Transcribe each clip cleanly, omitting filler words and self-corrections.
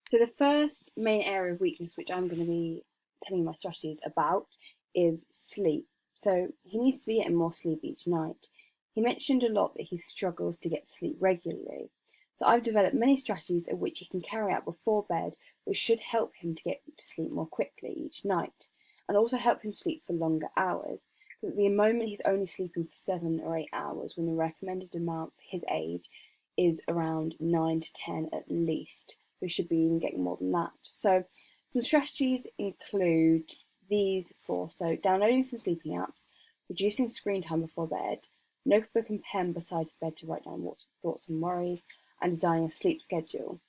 So the first main area of weakness, which I'm going to be telling you my strategies about, is sleep. So he needs to be getting more sleep each night. He mentioned a lot that he struggles to get to sleep regularly. So I've developed many strategies of which he can carry out before bed, which should help him to get to sleep more quickly each night, and also help him sleep for longer hours. Because at the moment he's only sleeping for 7 or 8 hours, when the recommended amount for his age is around 9 to 10 at least. So we should be even getting more than that. So some strategies include these four. So downloading some sleeping apps, reducing screen time before bed, notebook and pen beside his bed to write down thoughts and worries, and designing a sleep schedule.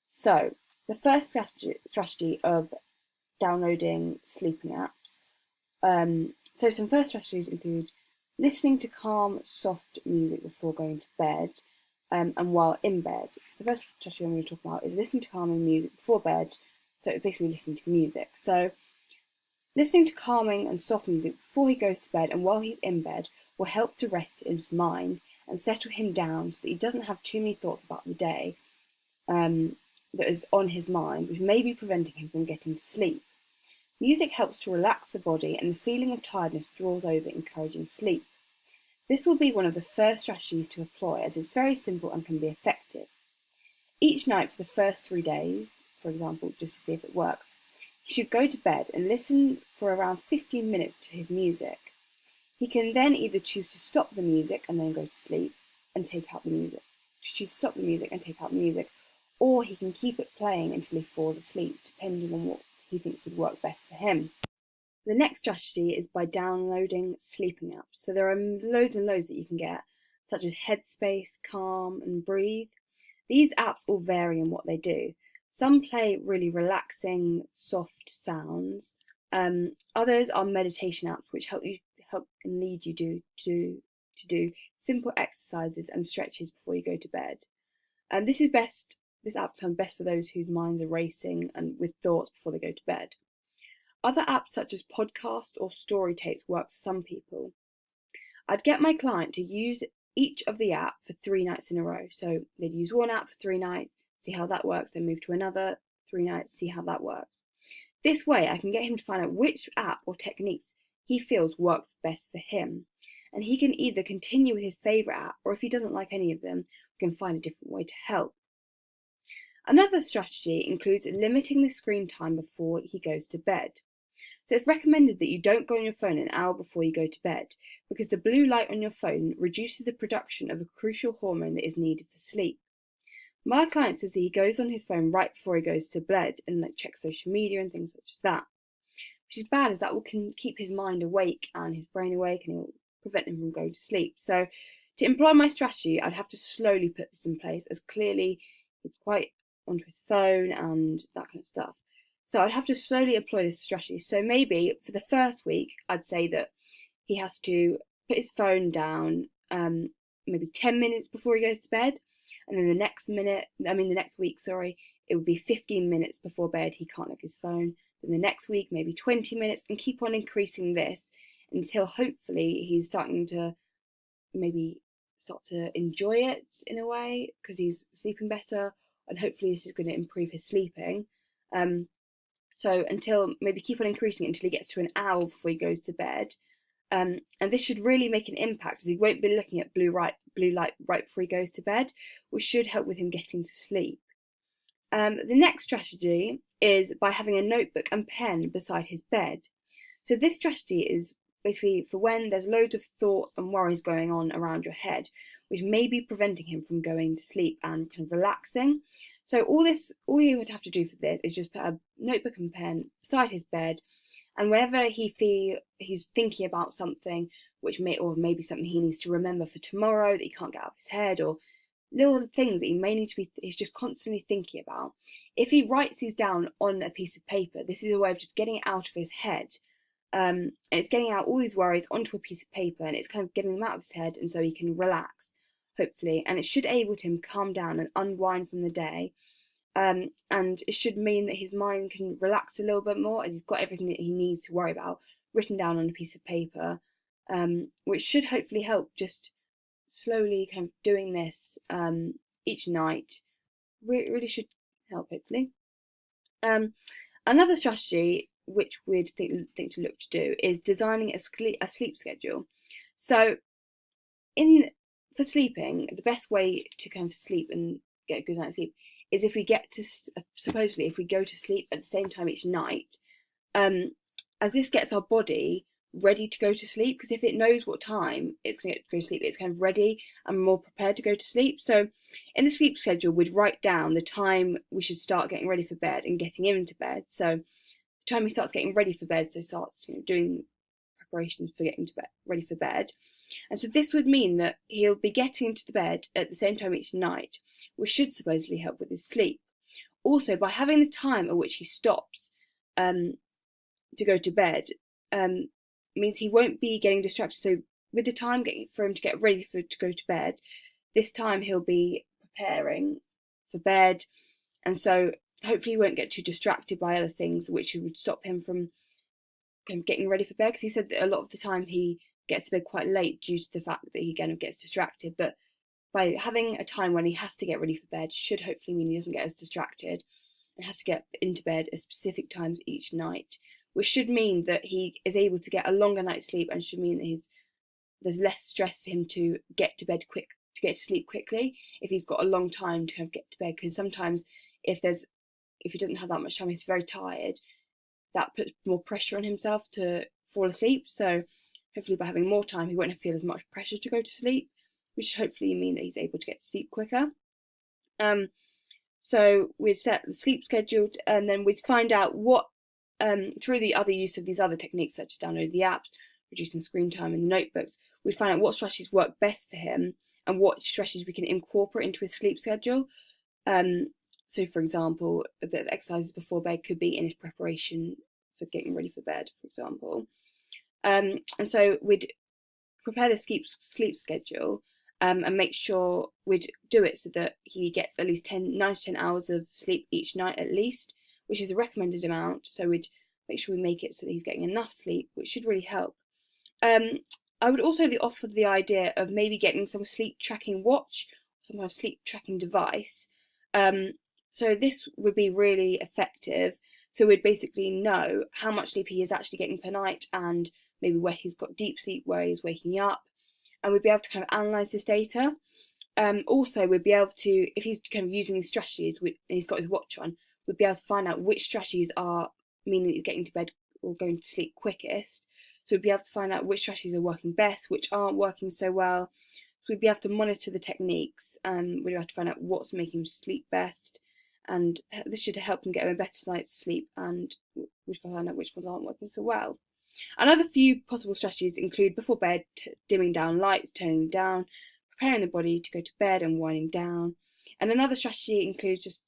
So the first strategy of downloading sleeping apps. So some first strategies include listening to calm, soft music before going to bed, and while in bed. So the first strategy I'm going to talk about is listening to calming music before bed. So basically listening to music. So listening to calming and soft music before he goes to bed and while he's in bed will help to rest his mind and settle him down so that he doesn't have too many thoughts about the day that is on his mind, which may be preventing him from getting to sleep. Music helps to relax the body, and the feeling of tiredness draws over, encouraging sleep. This will be one of the first strategies to employ, as it's very simple and can be effective. Each night for the first 3 days, for example, just to see if it works, he should go to bed and listen for around 15 minutes to his music. He can then either choose to stop the music and then go to sleep and take out the music, or he can keep it playing until he falls asleep, depending on what he thinks would work best for him. The next strategy is by downloading sleeping apps. So there are loads and loads that you can get, such as Headspace, Calm, and Breathe. These apps all vary in what they do. Some play really relaxing, soft sounds. Others are meditation apps, which help and lead you to do simple exercises and stretches before you go to bed. This app sounds best for those whose minds are racing and with thoughts before they go to bed. Other apps such as podcast or story tapes work for some people. I'd get my client to use each of the apps for 3 nights in a row. So they'd use one app for 3 nights, see how that works, then move to another 3 nights, see how that works. This way I can get him to find out which app or techniques he feels works best for him. And he can either continue with his favourite app, or if he doesn't like any of them, we can find a different way to help. Another strategy includes limiting the screen time before he goes to bed. So it's recommended that you don't go on your phone an hour before you go to bed, because the blue light on your phone reduces the production of a crucial hormone that is needed for sleep. My client says that he goes on his phone right before he goes to bed and checks social media and things such as that, which is bad, as that can keep his mind awake and his brain awake, and it will prevent him from going to sleep. So to employ my strategy, I'd have to slowly put this in place, as clearly he's quite onto his phone and that kind of stuff. So I'd have to slowly employ this strategy. So maybe for the first week, I'd say that he has to put his phone down maybe 10 minutes before he goes to bed. And then the next week, it would be 15 minutes before bed he can't look at his phone. Then the next week, maybe 20 minutes, and keep on increasing this until hopefully he's starting to maybe start to enjoy it in a way, because he's sleeping better, and hopefully this is going to improve his sleeping. So until maybe keep on increasing it until he gets to an hour before he goes to bed. And this should really make an impact, as he won't be looking at blue light right before he goes to bed, which should help with him getting to sleep. The next strategy is by having a notebook and pen beside his bed. So this strategy is basically for when there's loads of thoughts and worries going on around your head, which may be preventing him from going to sleep and kind of relaxing. So all you would have to do for this is just put a notebook and pen beside his bed, and whenever he's thinking about something maybe something he needs to remember for tomorrow that he can't get out of his head, or little things that he may need to he's just constantly thinking about, if he writes these down on a piece of paper, this is a way of just getting it out of his head. And it's getting out all these worries onto a piece of paper, and it's kind of getting them out of his head, and so he can relax, hopefully, and it should enable him to calm down and unwind from the day. And it should mean that his mind can relax a little bit more, as he's got everything that he needs to worry about written down on a piece of paper, which should hopefully help. Just slowly kind of doing this each night really should help, hopefully. Another strategy which we'd think to look to do is designing a sleep schedule. So for sleeping, the best way to kind of sleep and get a good night's sleep is if we get to supposedly if we go to sleep at the same time each night, as this gets our body ready to go to sleep, because if it knows what time it's going to go to sleep, it's kind of ready and more prepared to go to sleep. So in the sleep schedule, we'd write down the time we should start getting ready for bed and getting into bed. So the time he starts getting ready for bed, so starts doing preparations for getting to bed, ready for bed. And so this would mean that he'll be getting into the bed at the same time each night, which should supposedly help with his sleep. Also, by having the time at which he stops to go to bed, means he won't be getting distracted. So with the time for him to get ready to go to bed, this time he'll be preparing for bed, and so hopefully he won't get too distracted by other things which would stop him from kind of getting ready for bed, because he said that a lot of the time he gets to bed quite late due to the fact that he kind of gets distracted. But by having a time when he has to get ready for bed should hopefully mean he doesn't get as distracted and has to get into bed at specific times each night, which should mean that he is able to get a longer night's sleep, and should mean that there's less stress for him to get to bed to get to sleep quickly if he's got a long time to kind of get to bed. Because sometimes if he doesn't have that much time, he's very tired, that puts more pressure on himself to fall asleep. So hopefully by having more time, he won't feel as much pressure to go to sleep, which hopefully mean that he's able to get to sleep quicker. So we'd set the sleep schedule, and then we'd find out what, through the other use of these other techniques, such as download the apps, reducing screen time in the notebooks, we'd find out what strategies work best for him and what strategies we can incorporate into his sleep schedule. So, for example, a bit of exercises before bed could be in his preparation for getting ready for bed, for example. And so we'd prepare the sleep schedule, and make sure we'd do it so that he gets at least 9 to 10 hours of sleep each night at least, which is a recommended amount. So we'd make sure we make it so that he's getting enough sleep, which should really help. I would also offer the idea of maybe getting some sleep tracking watch, some kind of sleep tracking device. So this would be really effective. So we'd basically know how much sleep he is actually getting per night, and maybe where he's got deep sleep, where he's waking up, and we'd be able to kind of analyse this data. Also, we'd be able to, if he's kind of using these strategies and he's got his watch on, we'd be able to find out which strategies are meaning that he's getting to bed or going to sleep quickest. So we'd be able to find out which strategies are working best, which aren't working so well. So we'd be able to monitor the techniques, and we'd be able to find out what's making him sleep best. And this should help him get a better night's sleep, and we'd find out which ones aren't working so well. Another few possible strategies include before bed, dimming down lights, turning them down, preparing the body to go to bed and winding down. And another strategy includes just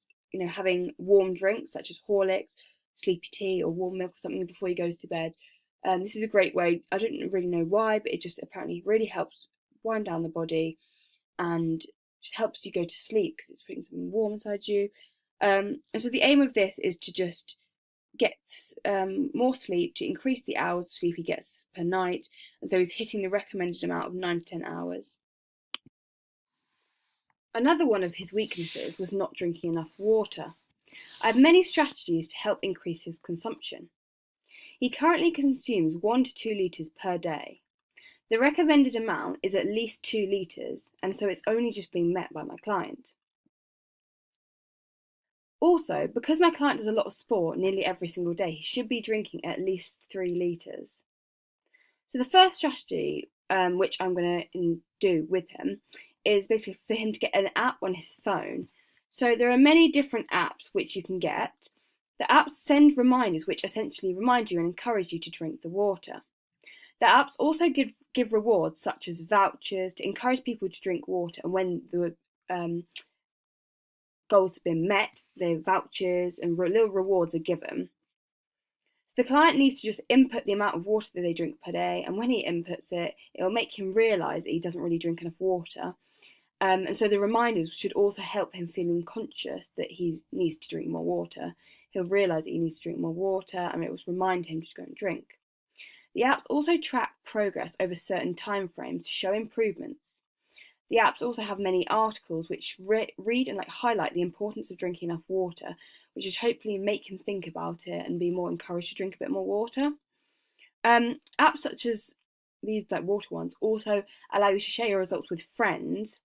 having warm drinks such as Horlicks, sleepy tea, or warm milk or something before he goes to bed. This is a great way. I don't really know why, but it just apparently really helps wind down the body and just helps you go to sleep because it's putting something warm inside you. And so the aim of this is to just get more sleep, to increase the hours of sleep he gets per night, and so he's hitting the recommended amount of 9 to 10 hours. Another one of his weaknesses was not drinking enough water. I have many strategies to help increase his consumption. He currently consumes 1 to 2 litres per day. The recommended amount is at least 2 litres, and so it's only just being met by my client. Also, because my client does a lot of sport nearly every single day, he should be drinking at least 3 litres. So the first strategy, which I'm going to do with him, is basically for him to get an app on his phone. So there are many different apps which you can get. The apps send reminders which essentially remind you and encourage you to drink the water. The apps also give rewards such as vouchers to encourage people to drink water, and when the goals have been met, the vouchers and little rewards are given. The client needs to just input the amount of water that they drink per day, and when he inputs it, it will make him realise that he doesn't really drink enough water. And so the reminders should also help him feeling conscious that he needs to drink more water. He'll realise that he needs to drink more water, and it will remind him to go and drink. The apps also track progress over certain time frames to show improvements. The apps also have many articles which read and highlight the importance of drinking enough water, which should hopefully make him think about it and be more encouraged to drink a bit more water. Apps such as these water ones also allow you to share your results with friends.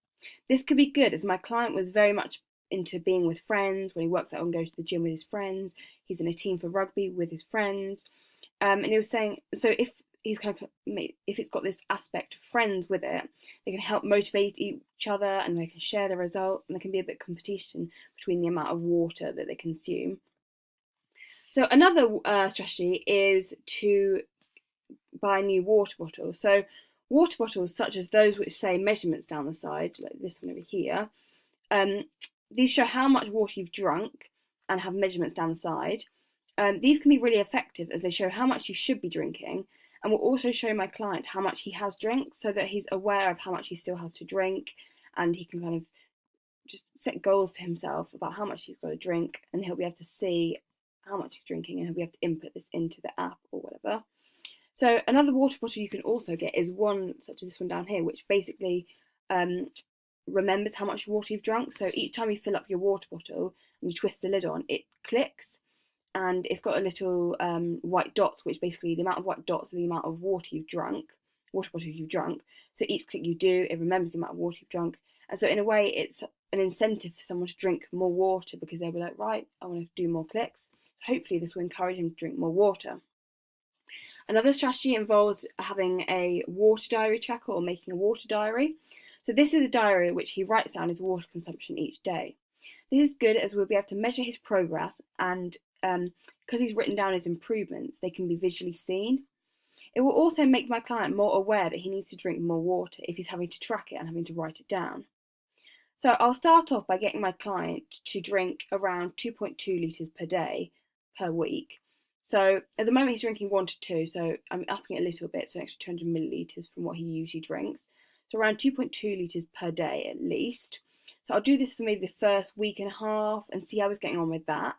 This could be good, as my client was very much into being with friends when he works out and goes to the gym with his friends. He's in a team for rugby with his friends. And he was saying, so if it's got this aspect of friends with it, they can help motivate each other and they can share the results, and there can be a bit of competition between the amount of water that they consume. So another strategy is to buy new water bottles. So water bottles such as those which say measurements down the side, like this one over here, these show how much water you've drunk and have measurements down the side. These can be really effective as they show how much you should be drinking, and will also show my client how much he has drank, so that he's aware of how much he still has to drink, and he can kind of just set goals for himself about how much he's got to drink, and he'll be able to see how much he's drinking, and he'll be able to input this into the app or whatever. So another water bottle you can also get is one such as this one down here, which basically remembers how much water you've drunk. So each time you fill up your water bottle and you twist the lid on, it clicks, and it's got a little white dots, which basically the amount of white dots are the amount of water bottle you've drunk. So each click you do, it remembers the amount of water you've drunk. And so in a way, it's an incentive for someone to drink more water, because they'll be like, right, I want to do more clicks. Hopefully this will encourage him to drink more water. Another strategy involves having a water diary tracker or making a water diary. So this is a diary which he writes down his water consumption each day. This is good as we'll be able to measure his progress, and because he's written down his improvements, they can be visually seen. It will also make my client more aware that he needs to drink more water if he's having to track it and having to write it down. So I'll start off by getting my client to drink around 2.2 litres per day per week. So at the moment he's drinking 1 to 2, so I'm upping it a little bit, so an extra 200 millilitres from what he usually drinks. So around 2.2 litres per day at least. So I'll do this for maybe the first week and a half and see how he's getting on with that.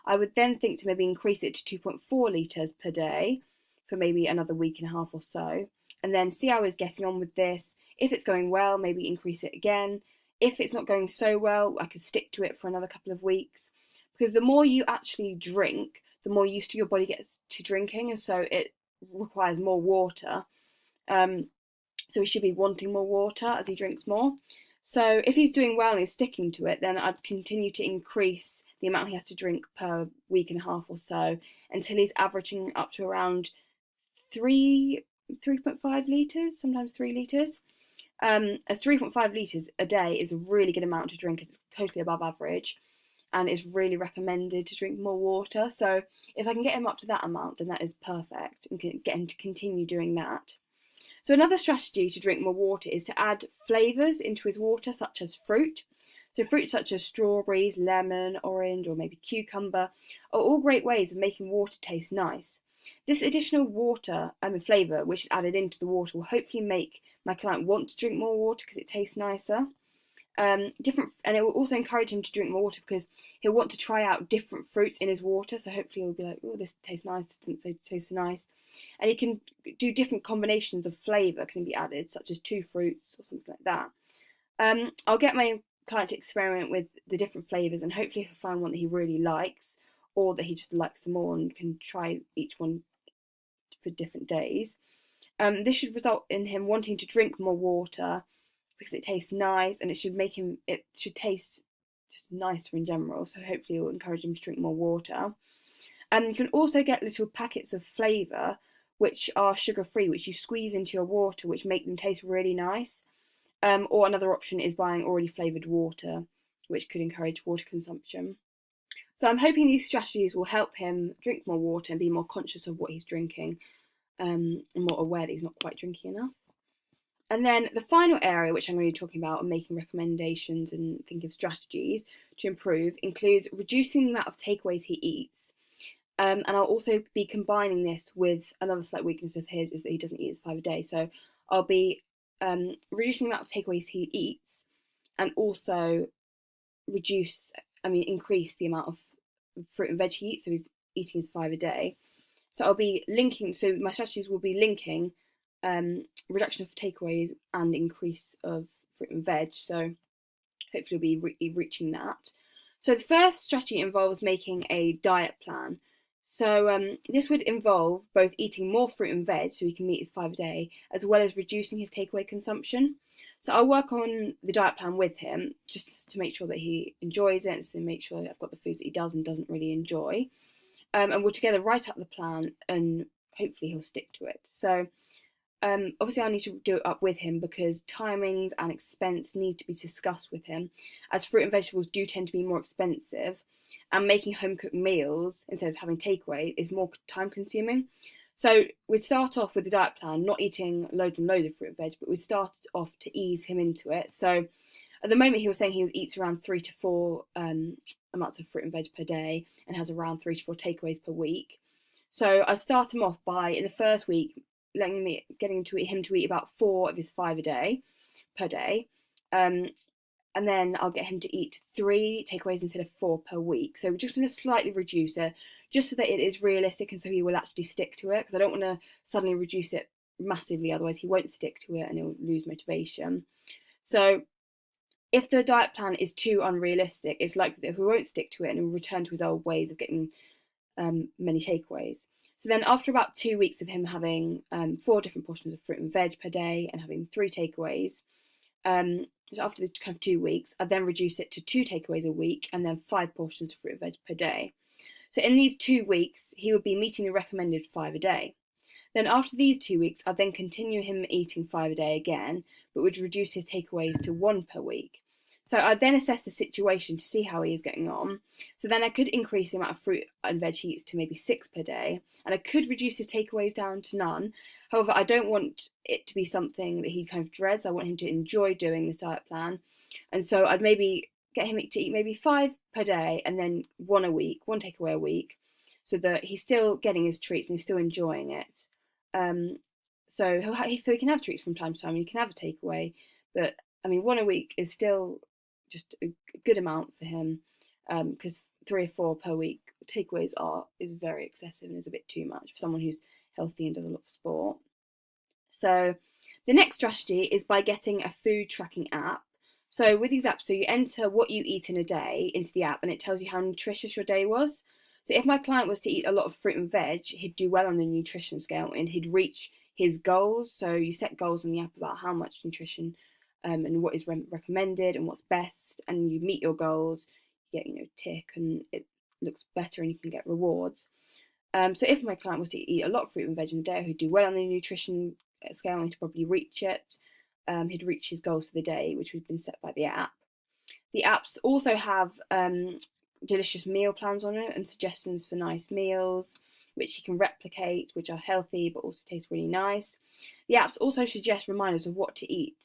I would then think to maybe increase it to 2.4 litres per day for maybe another week and a half or so, and then see how he's getting on with this. If it's going well, maybe increase it again. If it's not going so well, I could stick to it for another couple of weeks, because the more you actually drink, the more used to your body gets to drinking, and so it requires more water. So he should be wanting more water as he drinks more. So if he's doing well and he's sticking to it, then I'd continue to increase the amount he has to drink per week and a half or so until he's averaging up to around 3.5 litres, sometimes 3 litres. As 3.5 litres a day is a really good amount to drink. It's totally above average, and it's really recommended to drink more water. So if I can get him up to that amount, then that is perfect, and can get him to continue doing that. So another strategy to drink more water is to add flavours into his water, such as fruit. So fruits such as strawberries, lemon, orange, or maybe cucumber are all great ways of making water taste nice. This additional water flavour which is added into the water will hopefully make my client want to drink more water because it tastes nicer. And it will also encourage him to drink more water because he'll want to try out different fruits in his water. So hopefully he'll be like, oh, this tastes nice, this doesn't taste so nice. And he can do different combinations of flavour can be added, such as 2 fruits or something like that. I'll get my client to experiment with the different flavours, and hopefully he'll find one that he really likes, or that he just likes them all and can try each one for different days. This should result in him wanting to drink more water because it tastes nice, and it should taste just nicer in general. So hopefully it will encourage him to drink more water. You can also get little packets of flavour which are sugar-free, which you squeeze into your water, which make them taste really nice. Or another option is buying already flavoured water, which could encourage water consumption. So I'm hoping these strategies will help him drink more water and be more conscious of what he's drinking, and more aware that he's not quite drinking enough. And then the final area which I'm going to be talking about and making recommendations and thinking of strategies to improve includes reducing the amount of takeaways he eats. And I'll also be combining this with another slight weakness of his is that he doesn't eat his 5 a day. So I'll be reducing the amount of takeaways he eats, and also increase the amount of fruit and veg he eats. So he's eating his 5 a day. So I'll be linking. So my strategies will be linking reduction of takeaways and increase of fruit and veg, so hopefully we'll be reaching that. So the first strategy involves making a diet plan. So this would involve both eating more fruit and veg so he can meet his 5 a day, as well as reducing his takeaway consumption. So I'll work on the diet plan with him just to make sure that he enjoys it, and to make sure that I've got the foods that he does and doesn't really enjoy. And we'll together write up the plan, and hopefully he'll stick to it. So obviously I need to do it up with him because timings and expense need to be discussed with him, as fruit and vegetables do tend to be more expensive, and making home cooked meals instead of having takeaway is more time consuming. So we'd start off with the diet plan, not eating loads and loads of fruit and veg, but we started off to ease him into it. So at the moment he was saying he eats around 3 to 4 amounts of fruit and veg per day and has around 3 to 4 takeaways per week. So I start him off by, in the first week, getting him to eat about 4 of his 5 a day per day, and then I'll get him to eat 3 takeaways instead of 4 per week. So we're just going to slightly reduce it, just so that it is realistic and so he will actually stick to it, because I don't want to suddenly reduce it massively, otherwise he won't stick to it and he'll lose motivation. So if the diet plan is too unrealistic, it's likely that he won't stick to it and he'll return to his old ways of getting many takeaways. So then after about 2 weeks of him having 4 different portions of fruit and veg per day and having 3 takeaways, so after the kind of 2 weeks, I then reduce it to 2 takeaways a week and then 5 portions of fruit and veg per day. So in these 2 weeks, he would be meeting the recommended 5 a day. Then after these 2 weeks, I'd then continue him eating 5 a day again, but would reduce his takeaways to 1 per week. So I'd then assess the situation to see how he is getting on. So then I could increase the amount of fruit and veg he eats to maybe 6 per day, and I could reduce his takeaways down to none. However, I don't want it to be something that he kind of dreads. I want him to enjoy doing this diet plan. And so I'd maybe get him to eat maybe 5 per day and then 1 a week, 1 takeaway a week, so that he's still getting his treats and he's still enjoying it. So he can have treats from time to time, and he can have a takeaway, but I mean 1 a week is still just a good amount for him, because 3 or 4 per week takeaways is very excessive and is a bit too much for someone who's healthy and does a lot of sport. So the next strategy is by getting a food tracking app. So with these apps, so you enter what you eat in a day into the app, and it tells you how nutritious your day was. So if my client was to eat a lot of fruit and veg, he'd do well on the nutrition scale and he'd reach his goals. So you set goals on the app about how much nutrition and what is recommended and what's best, and you meet your goals, you get tick, and it looks better, and you can get rewards. So if my client was to eat a lot of fruit and veg in a day, he'd do well on the nutrition scale and he'd probably reach it. He'd reach his goals for the day, which had been set by the app. The apps also have delicious meal plans on it and suggestions for nice meals, which you can replicate, which are healthy but also taste really nice. The apps also suggest reminders of what to eat,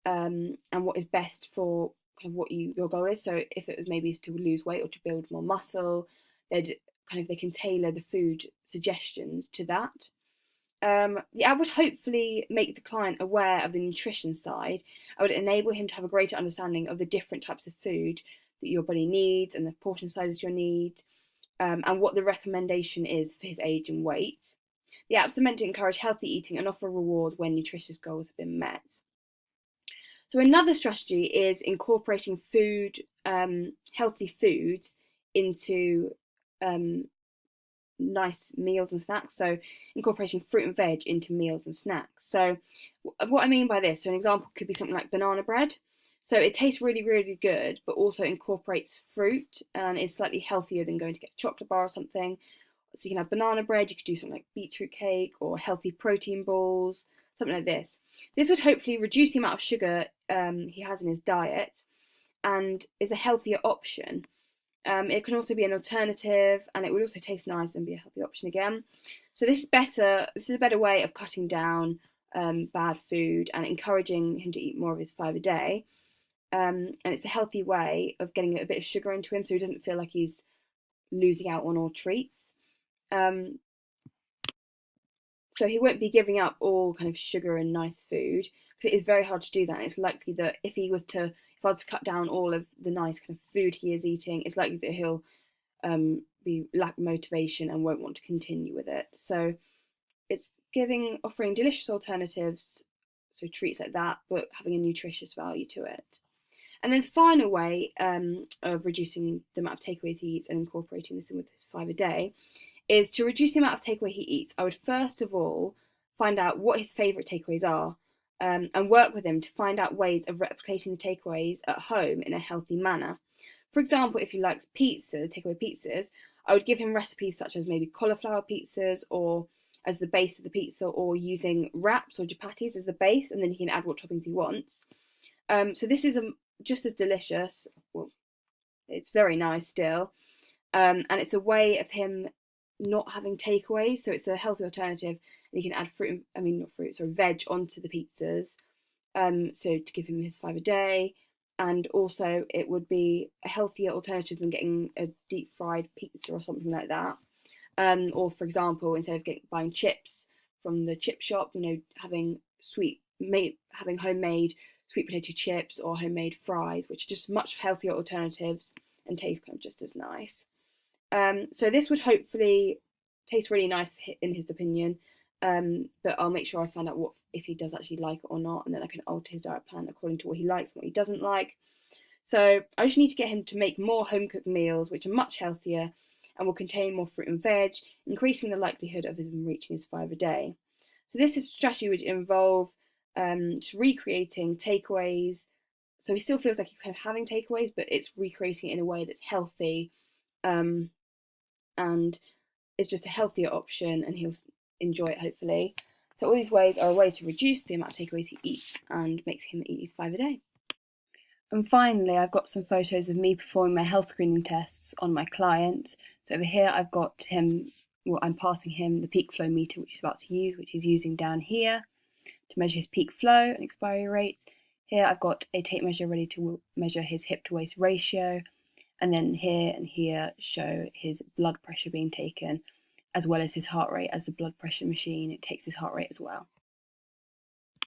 and what is best for kind of what your goal is. So if it was maybe to lose weight or to build more muscle, they can tailor the food suggestions to that. The app would hopefully make the client aware of the nutrition side. I would enable him to have a greater understanding of the different types of food that your body needs and the portion sizes you need, and what the recommendation is for his age and weight. The apps are meant to encourage healthy eating and offer rewards when nutritious goals have been met. So another strategy is incorporating healthy foods into nice meals and snacks. So incorporating fruit and veg into meals and snacks. So what I mean by this, so an example could be something like banana bread. So it tastes really, really good, but also incorporates fruit and is slightly healthier than going to get a chocolate bar or something. So you can have banana bread, you could do something like beetroot cake or healthy protein balls, something like this. This would hopefully reduce the amount of sugar he has in his diet and is a healthier option. It can also be an alternative, and it would also taste nice and be a healthy option again. So this is better. This is a better way of cutting down bad food and encouraging him to eat more of his 5 a day. And it's a healthy way of getting a bit of sugar into him, so he doesn't feel like he's losing out on all treats. So he won't be giving up all kind of sugar and nice food, because it is very hard to do that. And it's likely that if I was to cut down all of the nice kind of food he is eating, it's likely that he'll lack motivation and won't want to continue with it. So it's offering delicious alternatives so treats like that, but having a nutritious value to it. And then the final way of reducing the amount of takeaways he eats and incorporating this in with his 5 a day is to reduce the amount of takeaway he eats. I would first of all find out what his favourite takeaways are, and work with him to find out ways of replicating the takeaways at home in a healthy manner. For example, if he likes pizza, takeaway pizzas, I would give him recipes such as maybe cauliflower pizzas or as the base of the pizza, or using wraps or chapatis as the base, and then he can add what toppings he wants. So this is just as delicious. Well, it's very nice still, and it's a way of him not having takeaways. So it's a healthy alternative, and you can add veg onto the pizzas. So to give him his 5 a day, and also it would be a healthier alternative than getting a deep fried pizza or something like that. Or for example, instead of buying chips from the chip shop, having homemade sweet potato chips or homemade fries, which are just much healthier alternatives and taste kind of just as nice. So this would hopefully taste really nice in his opinion, but I'll make sure I find out if he does actually like it or not, and then I can alter his diet plan according to what he likes and what he doesn't like. So I just need to get him to make more home-cooked meals, which are much healthier and will contain more fruit and veg, increasing the likelihood of him reaching his 5 a day. So this strategy would involve just recreating takeaways. So he still feels like he's kind of having takeaways, but it's recreating it in a way that's healthy, and it's just a healthier option, and he'll enjoy it hopefully. So all these ways are a way to reduce the amount of takeaways he eats and make him eat his 5 a day. And finally, I've got some photos of me performing my health screening tests on my client. So over here, I've got him, I'm passing him the peak flow meter, which he's about to use, which he's using down here to measure his peak flow and expiry rate. Here, I've got a tape measure ready to measure his hip to waist ratio. And then here and here show his blood pressure being taken, as well as his heart rate, as the blood pressure machine, it takes his heart rate as well.